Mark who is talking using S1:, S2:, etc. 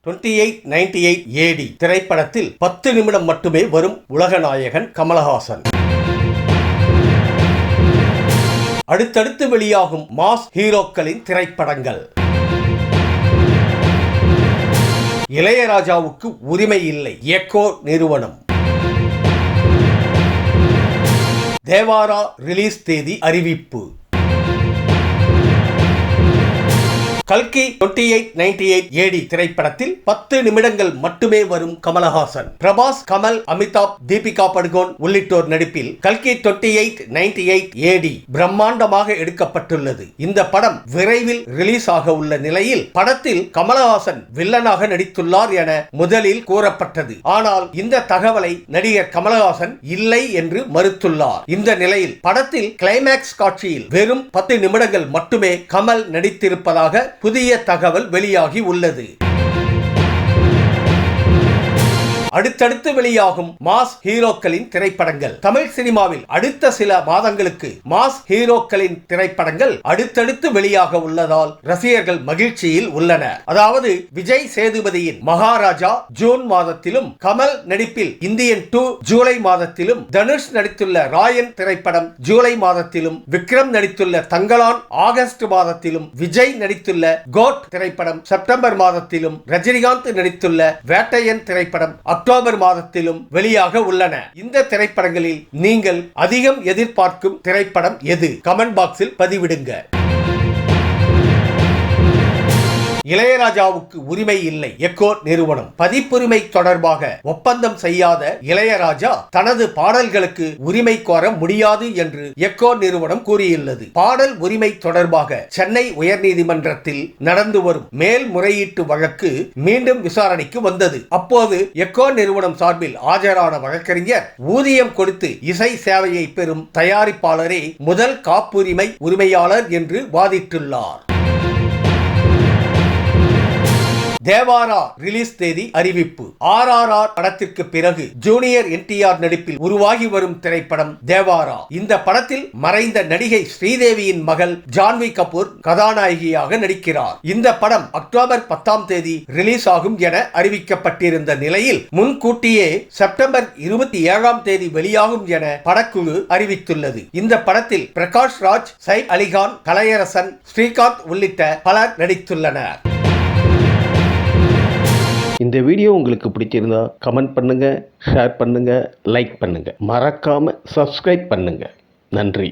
S1: 2898 AD திரைப்படத்தில் 10 நிமிடம் மட்டுமே வரும் உலகநாயகன் கமலஹாசன். அடுத்தடுத்து வெளியாகும் மாஸ் ஹீரோக்களின் திரைப்படங்கள். இளையராஜாவுக்கு உரிமை இல்லை, எக்கோ நிறுவனம். தேவாரா ரிலீஸ் தேதி அறிவிப்பு. கல்கி 2898 AD திரைப்படத்தில் 10 நிமிடங்கள் மட்டுமே வரும் கமலஹாசன். பிரபாஸ், கமல், அமிதாப், தீபிகா படுகோன் உள்ளிட்டோர் நடிப்பில் கல்கி 2898 AD பிரம்மாண்டமாக எடுக்கப்பட்டுள்ளது. இந்த படம் விரைவில் ரிலீஸ் ஆக உள்ள நிலையில் படத்தில் கமலஹாசன் வில்லனாக நடித்துள்ளார் என முதலில் கூறப்பட்டது. ஆனால் இந்த தகவலை நடிகர் கமலஹாசன் இல்லை என்று மறுத்துள்ளார். இந்த நிலையில் படத்தில் கிளைமேக்ஸ் காட்சியில் வெறும் 10 நிமிடங்கள் மட்டுமே கமல் நடித்திருப்பதாக புதிய தகவல் வெளியாகி உள்ளது. அடுத்தடுத்து வெளியாகும் மாஸ் ஹீரோக்களின் திரைப்படங்கள். தமிழ் சினிமாவில் அடுத்த சில மாதங்களுக்கு மாஸ் ஹீரோக்களின் திரைப்படங்கள் அடுத்தடுத்து வெளியாக உள்ளதால் ரசிகர்கள் மகிழ்ச்சியில் உள்ளனர். அதாவது விஜய் சேதுபதியின் மகாராஜா ஜூன் மாதத்திலும், கமல் நடிப்பில் இந்தியன் 2 ஜூலை மாதத்திலும், தனுஷ் நடித்துள்ள ராயன் திரைப்படம் ஜூலை மாதத்திலும், விக்ரம் நடித்துள்ள தங்கலான் ஆகஸ்ட் மாதத்திலும், விஜய் நடித்துள்ள கோட் திரைப்படம் செப்டம்பர் மாதத்திலும், ரஜினிகாந்த் நடித்துள்ள வேட்டையன் திரைப்படம் அக்டோபர் மாதத்திலும் வெளியாக உள்ளன. இந்த திரைப்படங்களில் நீங்கள் அதிகம் எதிர்பார்க்கும் திரைப்படம் எது? கமெண்ட் பாக்ஸில் பதிவிடுங்க. இளையராஜாவுக்கு உரிமை இல்லை, எக்கோ நிறுவனம். பதிப்புரிமை தொடர்பாக ஒப்பந்தம் செய்யாத இளையராஜா தனது பாடல்களுக்கு உரிமை கோர முடியாது என்று எக்கோ நிறுவனம் கூறியுள்ளது. பாடல் உரிமை தொடர்பாக சென்னை உயர்நீதிமன்றத்தில் நடந்து வரும் மேல்முறையீட்டு வழக்கு மீண்டும் விசாரணைக்கு வந்தது. அப்போது எக்கோ நிறுவனம் சார்பில் ஆஜரான வழக்கறிஞர் ஊதியம் கொடுத்து இசை சேவையை பெறும் தயாரிப்பாளரே முதல் காப்புரிமை உரிமையாளர் என்று வாதிட்டுள்ளார். தேவாரா ரிலீஸ் தேதி அறிவிப்பு. RRR படத்திற்கு பிறகு ஜூனியர் NTR நடிப்பில் உருவாகி வரும் திரைப்படம் தேவாரா. இந்த படத்தில் மறைந்த நடிகை ஸ்ரீதேவியின் மகள் ஜான்வி கபூர் கதாநாயகியாக நடிக்கிறார். இந்த படம் அக்டோபர் 10ஆம் தேதி ரிலீஸ் ஆகும் என அறிவிக்கப்பட்டிருந்த நிலையில் முன்கூட்டியே செப்டம்பர் 27ஆம் தேதி வெளியாகும் என படக்குழு அறிவித்துள்ளது. இந்த படத்தில் பிரகாஷ் ராஜ், சைஃப் அலிகான், கலையரசன், ஸ்ரீகாந்த் உள்ளிட்ட பலர் நடித்துள்ளனர்.
S2: இந்த வீடியோ உங்களுக்கு பிடிச்சிருந்தா கமெண்ட் பண்ணுங்க, ஷேர் பண்ணுங்க, லைக் பண்ணுங்க. மறக்காம சப்ஸ்கிரைப் பண்ணுங்க. நன்றி.